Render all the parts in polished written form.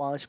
5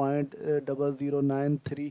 0.0093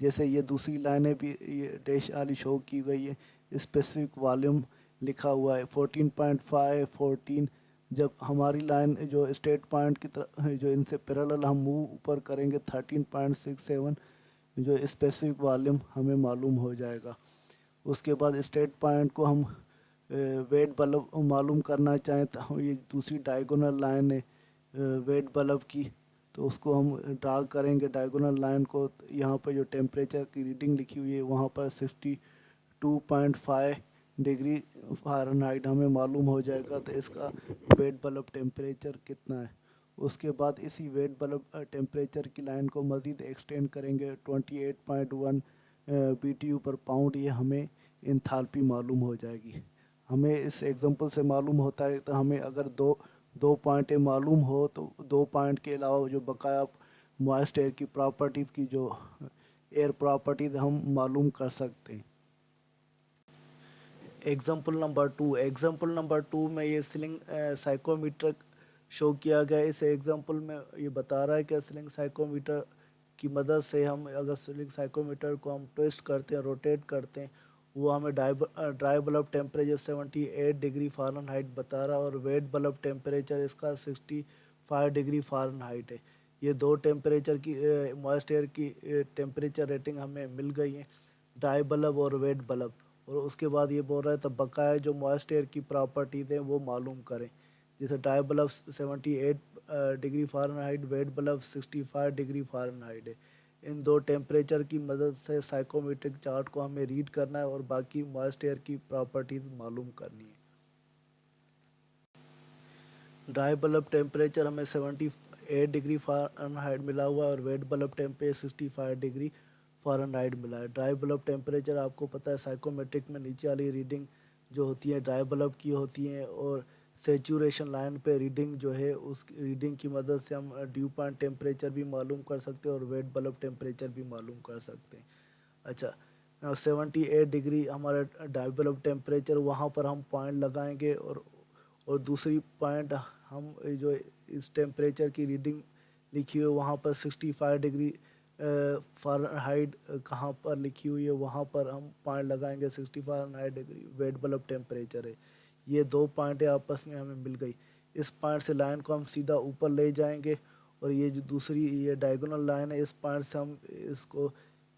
جیسے یہ دوسری لائنیں بھی یہ ڈیش والی شو کی گئی ہے، اسپیسیفک والیوم لکھا ہوا ہے 14.5 14۔ جب ہماری لائن جو اسٹیٹ پوائنٹ کی طرف جو ان سے پیرالل ہم موو اوپر کریں گے 13.67 جو اسپیسیفک والیوم ہمیں معلوم ہو جائے گا۔ اس کے بعد اسٹیٹ پوائنٹ کو ہم ویٹ بلب معلوم کرنا چاہیں تو یہ دوسری ڈائیگونل لائن ہے ویٹ بلب کی، تو اس کو ہم ڈرا کریں گے ڈائیگونل لائن کو۔ یہاں پر جو ٹیمپریچر کی ریڈنگ لکھی ہوئی ہے وہاں پر 62.5 ڈگری فارنہائٹ ہمیں معلوم ہو جائے گا، تو اس کا ویٹ بلب ٹیمپریچر کتنا ہے۔ اس کے بعد اسی ویٹ بلب ٹیمپریچر کی لائن کو مزید ایکسٹینڈ کریں گے 28.1 BTU پر پاؤنڈ، یہ ہمیں انتھالپی معلوم ہو جائے گی۔ ہمیں اس ایگزامپل سے معلوم ہوتا ہے تو ہمیں اگر دو پوائنٹیں معلوم ہو تو دو پوائنٹ کے علاوہ جو بقایا موائسٹ ایئر کی پراپرٹیز کی جو ایئر پراپرٹیز ہم معلوم کر سکتے ہیں۔ ایگزامپل نمبر 2 میں یہ سلنگ سائیکومیٹر شو کیا گیا ہے۔ اس ایگزامپل میں یہ بتا رہا ہے کہ سلنگ سائیکومیٹر کی مدد سے ہم اگر سلنگ سائیکومیٹر کو ہم ٹویسٹ کرتے ہیں روٹیٹ کرتے ہیں، وہ ہمیں dry bulb temperature 78 degree Fahrenheit بتا رہا ہے، اور ویٹ بلب ٹیمپریچر اس کا 65 ڈگری فارنہائٹ ہے۔ یہ دو ٹیمپریچر کی موائسٹ ایئر کی ٹیمپریچر ریٹنگ ہمیں مل گئی ہیں، ڈرائی بلب اور ویٹ بلب۔ اور اس کے بعد یہ بول رہا ہے تو بقایا جو موائسٹ ایئر کی پراپرٹیز ہیں وہ معلوم کریں، جیسے dry bulb 78 degree Fahrenheit, wet bulb 65 degree Fahrenheit ہے۔ ان دو ٹیمپریچر کی مدد سے سائیکومیٹرک چارٹ کو ہمیں ریڈ کرنا ہے اور باقی موائسٹ ایئر کی پراپرٹیز معلوم کرنی ہے۔ ڈرائی بلب ٹیمپریچر ہمیں 78 ڈگری فارنہائٹ ملا ہوا ہے اور wait bulb temperature 65 degree Fahrenheit ملا ہے۔ ڈرائی بلب ٹیمپریچر آپ کو پتہ ہے سائیکومیٹرک میں نیچے والی ریڈنگ جو ہوتی ہیں ڈرائی بلب کی ہوتی ہیں، اور سیچوریشن لائن پہ ریڈنگ جو ہے اس ریڈنگ کی مدد سے ہم ڈیو پوائنٹ ٹیمپریچر بھی معلوم کر سکتے ہیں اور ویٹ بلب ٹیمپریچر بھی معلوم کر سکتے ہیں۔ اچھا 78 ڈگری ہمارا ڈرائی بلب ٹیمپریچر، وہاں پر ہم پوائنٹ لگائیں گے، اور دوسری پوائنٹ ہم جو اس ٹیمپریچر کی ریڈنگ لکھی ہوئی ہے وہاں پر 65 ڈگری فارنہائٹ کہاں پر لکھی ہوئی ہے وہاں پر ہم پوائنٹ لگائیں گے 65 Fahrenheit degree wait bulb temperature ہے۔ یہ دو پوائنٹیں آپس میں ہمیں مل گئی۔ اس پوائنٹ سے لائن کو ہم سیدھا اوپر لے جائیں گے، اور یہ جو دوسری یہ ڈائیگونل لائن ہے اس پوائنٹ سے ہم اس کو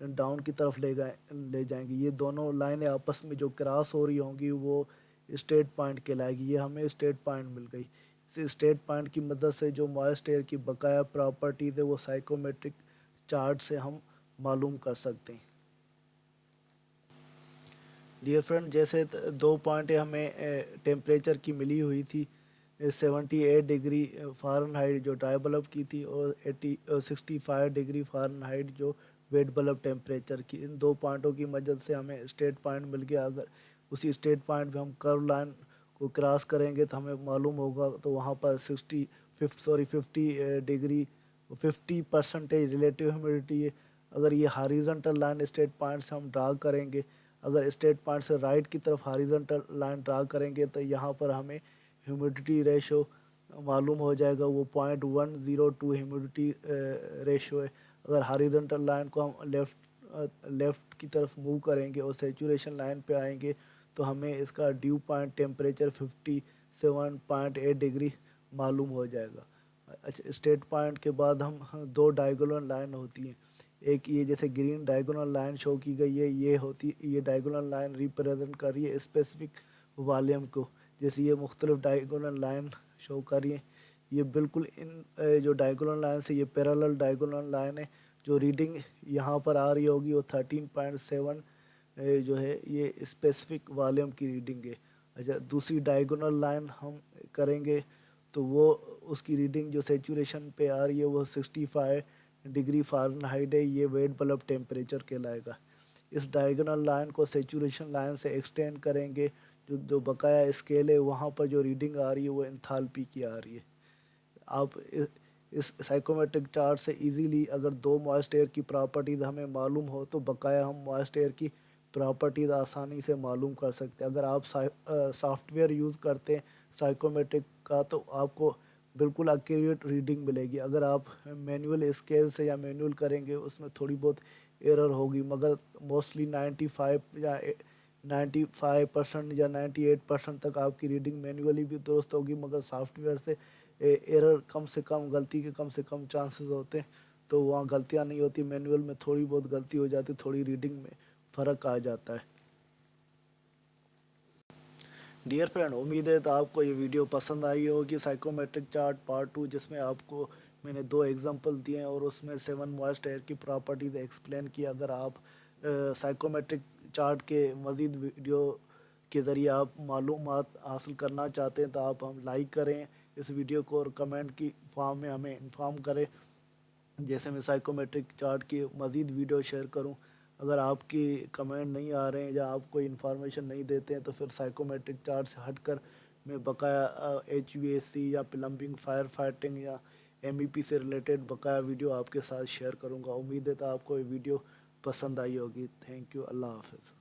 ڈاؤن کی طرف لے جائیں گے۔ یہ دونوں لائنیں آپس میں جو کراس ہو رہی ہوں گی وہ اسٹیٹ پوائنٹ کہلائے گی۔ یہ ہمیں اسٹیٹ پوائنٹ مل گئی۔ اس اسٹیٹ پوائنٹ کی مدد سے جو موائسٹ ایئر کی بقایا پراپرٹیز ہے وہ سائیکومیٹرک چارٹ سے ہم معلوم کر سکتے ہیں۔ ڈیئر فرینڈ، جیسے دو پوائنٹیں ہمیں ٹیمپریچر کی ملی ہوئی تھی 78 ڈگری فارنہائٹ جو ڈرائی بلب کی تھی، اور 65 ڈگری فارنہائٹ جو ویٹ بلب ٹیمپریچر کی، ان دو پوائنٹوں کی مدد سے ہمیں اسٹیٹ پوائنٹ مل گیا۔ اگر اسی اسٹیٹ پوائنٹ پہ ہم کرو لائن کو کراس کریں گے تو ہمیں معلوم ہوگا، تو وہاں پر 50 ڈگری 50% ریلیٹیو ہیومیڈیٹی ہے۔ اگر یہ ہاریزنٹل لائن اسٹیٹ پوائنٹ سے ہم ڈرا کریں گے، اگر اسٹیٹ پوائنٹ سے رائٹ کی طرف ہاریزنٹل لائن ڈرا کریں گے تو یہاں پر ہمیں ہیومیڈیٹی ریشو معلوم ہو جائے گا، وہ 0.102 ہیومیڈیٹی ریشو ہے۔ اگر ہاریزنٹل لائن کو ہم لیفٹ کی طرف موو کریں گے اور سیچوریشن لائن پہ آئیں گے تو ہمیں اس کا ڈیو پوائنٹ ٹیمپریچر 57.8 ڈگری معلوم ہو جائے گا۔ اچھا، اسٹیٹ پوائنٹ کے بعد ہم دو ڈائیگونل لائن ہوتی ہیں، ایک یہ جیسے گرین ڈائیگونل لائن شو کی گئی ہے، یہ ڈائیگونل لائن ریپریزنٹ کر رہی ہے اسپیسیفک والیوم کو، جیسے یہ مختلف ڈائیگونل لائن شو کر رہی ہیں۔ یہ بالکل ان جو ڈائیگونل لائن سے یہ پیرالل ڈائیگونل لائن ہے، جو ریڈنگ یہاں پر آ رہی ہوگی وہ 13.7 جو ہے یہ اسپیسیفک والیوم کی ریڈنگ ہے۔ اچھا، دوسری ڈائیگونل لائن ہم کریں گے تو وہ اس کی ریڈنگ جو سیچوریشن پہ آ رہی ہے وہ 65 ڈگری فارنہائٹ ہے، یہ ویٹ بلب ٹیمپریچر کہلائے گا۔ اس ڈائیگونل لائن کو سیچوریشن لائن سے ایکسٹینڈ کریں گے، جو بقایا اسکیل ہے وہاں پر جو ریڈنگ آ رہی ہے وہ انتھالپی کی آ رہی ہے۔ آپ اس سائیکومیٹرک چارٹ سے ایزیلی اگر دو موائسٹ ایئر کی پراپرٹیز ہمیں معلوم ہو تو بقایا ہم موائسٹ ایئر کی پراپرٹیز آسانی سے معلوم کر سکتے ہیں۔ اگر آپ سافٹ ویئر یوز کرتے ہیں سائیکومیٹرک کا تو آپ کو بالکل ایکوریٹ ریڈنگ ملے گی۔ اگر آپ مینول اسکیل سے یا مینول کریں گے اس میں تھوڑی بہت ایرر ہوگی، مگر موسٹلی 95% یا 98% تک آپ کی ریڈنگ مینولی بھی درست ہوگی، مگر سافٹ ویئر سے ایرر کم سے کم، غلطی کے کم سے کم چانسز ہوتے ہیں، تو وہاں غلطیاں نہیں ہوتی، مینول میں تھوڑی بہت غلطی ہو جاتی، تھوڑی ریڈنگ میں فرق آ جاتا ہے۔ ڈیئر فرینڈ، امید ہے تو آپ کو یہ ویڈیو پسند آئی ہوگی، سائیکومیٹرک چارٹ پارٹ 2، جس میں آپ کو میں نے 2 ایگزامپل دیے ہیں اور اس میں 7 موائسٹ ایئر کی پراپرٹیز ایکسپلین کی۔ اگر آپ سائیکومیٹرک چارٹ کے مزید ویڈیو کے ذریعے آپ معلومات حاصل کرنا چاہتے ہیں تو آپ ہم لائک کریں اس ویڈیو کو، اور کمنٹ کی فارم میں ہمیں انفارم کریں، جیسے میں سائیکومیٹرک چارٹ کی مزید ویڈیو شیئر کروں۔ اگر آپ کی کمنٹ نہیں آ رہے ہیں یا آپ کوئی انفارمیشن نہیں دیتے ہیں تو پھر سائیکومیٹرک چارٹ سے ہٹ کر میں بقایا HVAC یا پلمبنگ، فائر فائٹنگ یا MEP سے ریلیٹڈ بقایا ویڈیو آپ کے ساتھ شیئر کروں گا۔ امید ہے تو آپ کو یہ ویڈیو پسند آئی ہوگی۔ تھینک یو، اللہ حافظ۔